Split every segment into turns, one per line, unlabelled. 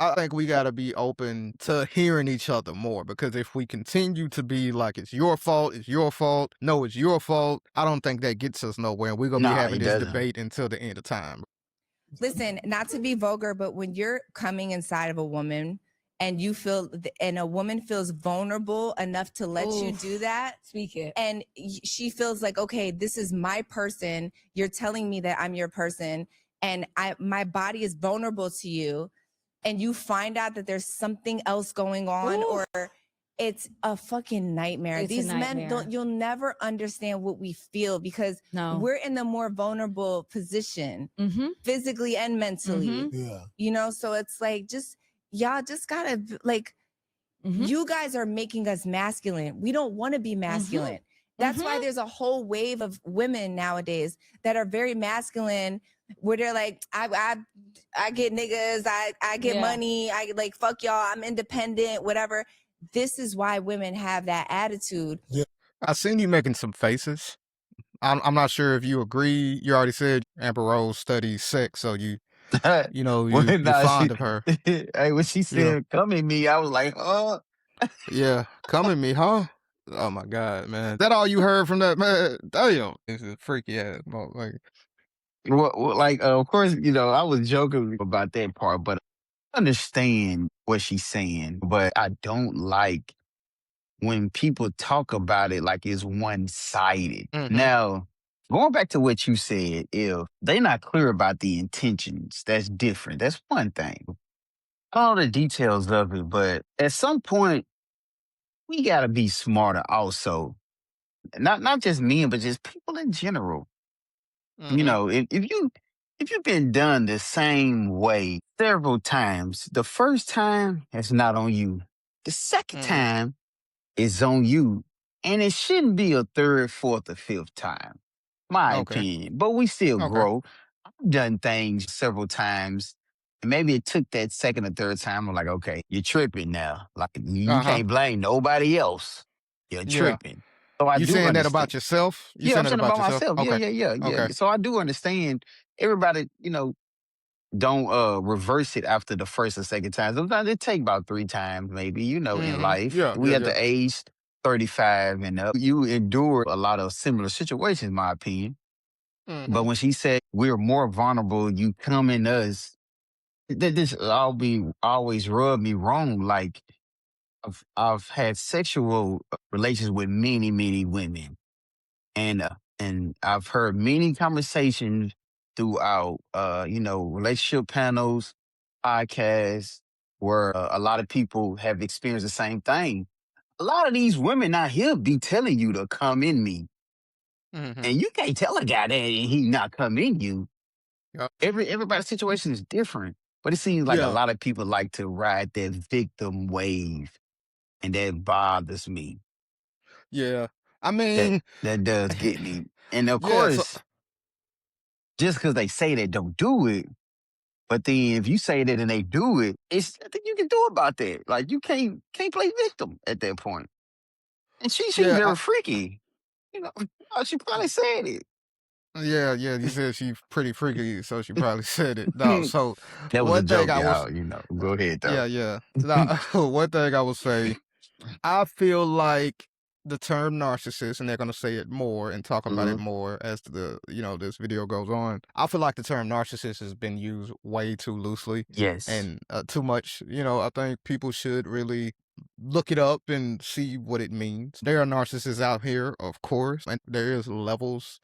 I think we gotta be open to hearing each other more because if we continue to be like, it's your fault, no, it's your fault, I don't think that gets us nowhere. And we're gonna be
Nah,
having
it
this
doesn't.
debate until the end of time.
Listen, not to be vulgar, but when you're coming inside of a woman and you feel, and a woman feels vulnerable enough to let you do that,
Speak it.
and she feels like, okay, this is my person. You're telling me that I'm your person, and my body is vulnerable to you, and you find out that there's something else going on,
Ooh.
or it's a fucking nightmare.
It's a
These men
nightmare.
you'll never understand what we feel because
No.
we're in the more vulnerable position, physically and mentally.
Yeah.
You know, so it's like, y'all just gotta, like, you guys are making us masculine. We don't want to be masculine. That's why there's a whole wave of women nowadays that are very masculine, where they're like, I get niggas, I get money, I like, fuck y'all, I'm independent, whatever. This is why women have that attitude.
Yeah.
I seen you making some faces. I'm not sure if you agree. You already said Amber Rose studies sex, so you're
Nah,
fond of her.
hey, when she
Yeah.
said come at me, I was like, oh.
Yeah. Come at me, huh? Oh my God, man. That all you heard from that man? Damn. It's a freaky ass motherfucker.
Like, of course, I was joking about that part, but I understand what she's saying. But I don't like when people talk about it like it's one-sided. Now, going back to what you said, if they're not clear about the intentions, that's different. That's one thing. All the details of it, but at some point, we gotta be smarter also. Not just men, but just people in general. If you've been done the same way several times, the first time it's not on you. The second time is on you. And it shouldn't be a third, fourth, or fifth time. My
Okay.
opinion. But we still
Okay.
grow. I've done things several times. And maybe it took that second or third time. I'm like, okay, you're tripping now. Like you
Uh-huh.
can't blame nobody else. You're
Yeah.
tripping. So I
You
do
saying that
understand.
about yourself? You
Yeah,
saying
I'm
that
saying
about
about
yourself?
myself. Yeah,
Okay.
yeah, yeah, yeah.
Okay.
So I do understand everybody, don't reverse it after the first or second time. Sometimes it take about three times, maybe, in life.
Yeah,
We
yeah,
at
yeah.
the age 35 and up. You endure a lot of similar situations, in my opinion. But when she said we're more vulnerable, you come in us, this always rub me wrong. Like I've had sexual relations with many, many women. And I've heard many conversations throughout relationship panels, podcasts, where a lot of people have experienced the same thing. A lot of these women out here be telling you to come in me, and you can't tell a guy that and he not come in you.
Yep.
Everybody's situation is different, but it seems like a
Yeah.
lot of people like to ride that victim wave, and that bothers me.
Yeah. I
That
mean,
that does get me, and of
yeah, so
course, just because they say they don't do it, but then if you say that and they do it, it's nothing you can do about that. Like you can't play victim at that point. And she's
yeah,
very freaky. She probably said it.
yeah, you said she's pretty freaky, so she probably said it. No, so
That was a
one thing
joke,
I was
y'all. Go ahead though.
yeah. Now, one thing I will say, I feel like the term narcissist, and they're gonna say it more and talk about it
Mhm.
more as this video goes on. I feel like the term narcissist has been used way too loosely
Yes.
and too much. I think people should really look it up and see what it means. There are narcissists out here, of course, and there is levels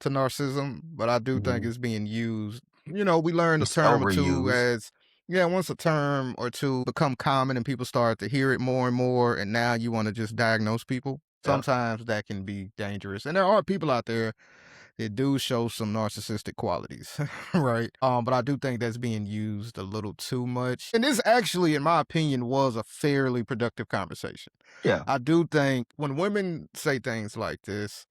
to narcissism, but I do think
Mhm.
it's being used. We learn a
It's
term or two
overused.
as, yeah, once a term or two become common and people start to hear it more and more, and now you want to just diagnose people.
Yep.
Sometimes that can be dangerous. And there are people out there that do show some narcissistic qualities, right? But I do think that's being used a little too much. And this actually, in my opinion, was a fairly productive conversation.
Yeah.
I do think when women say things like this,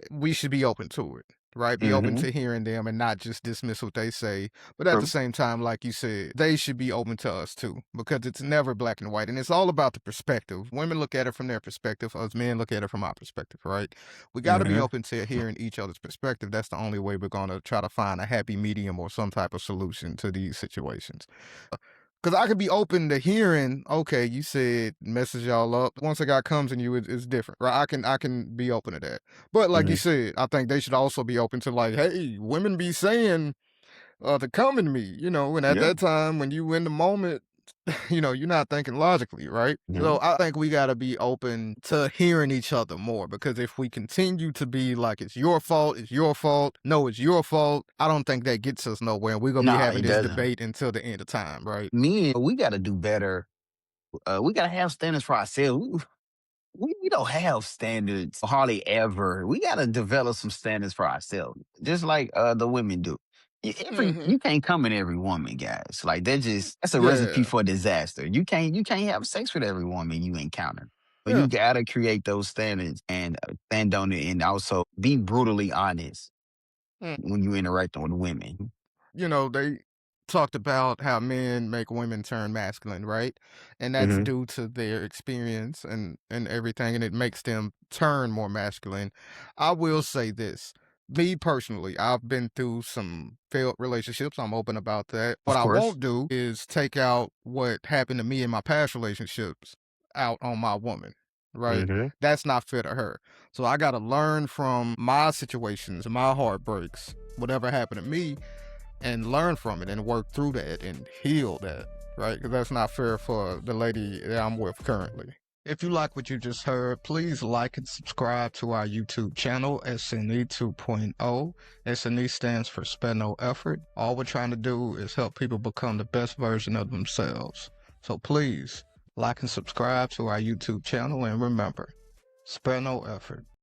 we should be open to it, right? Be open
Mm-hmm.
to hearing them and not just dismiss what they say. But at the
True.
same time, like you said, they should be open to us too, because it's never black and white. And it's all about the perspective. Women look at it from their perspective, us men look at it from our perspective, right? We got to be
Mm-hmm.
open to hearing each other's perspective. That's the only way we're going to try to find a happy medium or some type of solution to these situations. Because I could be open to hearing, okay, you said message y'all up. Once a guy comes in you, it's different, right? I can be open to that. But like you
Mhm.
said, I think they should also be open to like, hey, women be saying to come in me, and at
Yeah.
that time when you in the moment, you're not thinking logically, right?
Yeah.
So I think we got to be open to hearing each other more, because if we continue to be like, it's your fault, no, it's your fault, I don't think that gets us nowhere. And we're going to be
Nah,
having
it
this
doesn't.
debate until the end of time, right?
Me and we got to do better. We got to have standards for ourselves. We don't have standards hardly ever. We got to develop some standards for ourselves, just like the women do.
Hmm.
You can't come in every woman, guys. Like that's a recipe
Yeah.
for disaster. You can't have sex with every woman you encounter. But
Yeah.
you gotta create those standards and stand on it, and also be brutally honest when you interacting with women.
They talked about how men make women turn masculine, right? And that's
Hmm.
due to their experience and everything, and it makes them turn more masculine. I will say this. Me personally, I've been through some failed relationships. I'm open about that. What
Of
I
course.
won't do is take out what happened to me in my past relationships out on my woman, right?
Hmm.
That's not fair to her. So I got to learn from my situations, my heartbreaks, whatever happened to me, and learn from it and work through that and heal that, right? Because that's not fair for the lady that I'm with currently. If you like what you just heard, please like and subscribe to our YouTube channel, SNE 2.0. SNE stands for Spare No Effort. All we're trying to do is help people become the best version of themselves. So please like and subscribe to our YouTube channel, and remember, spare no effort.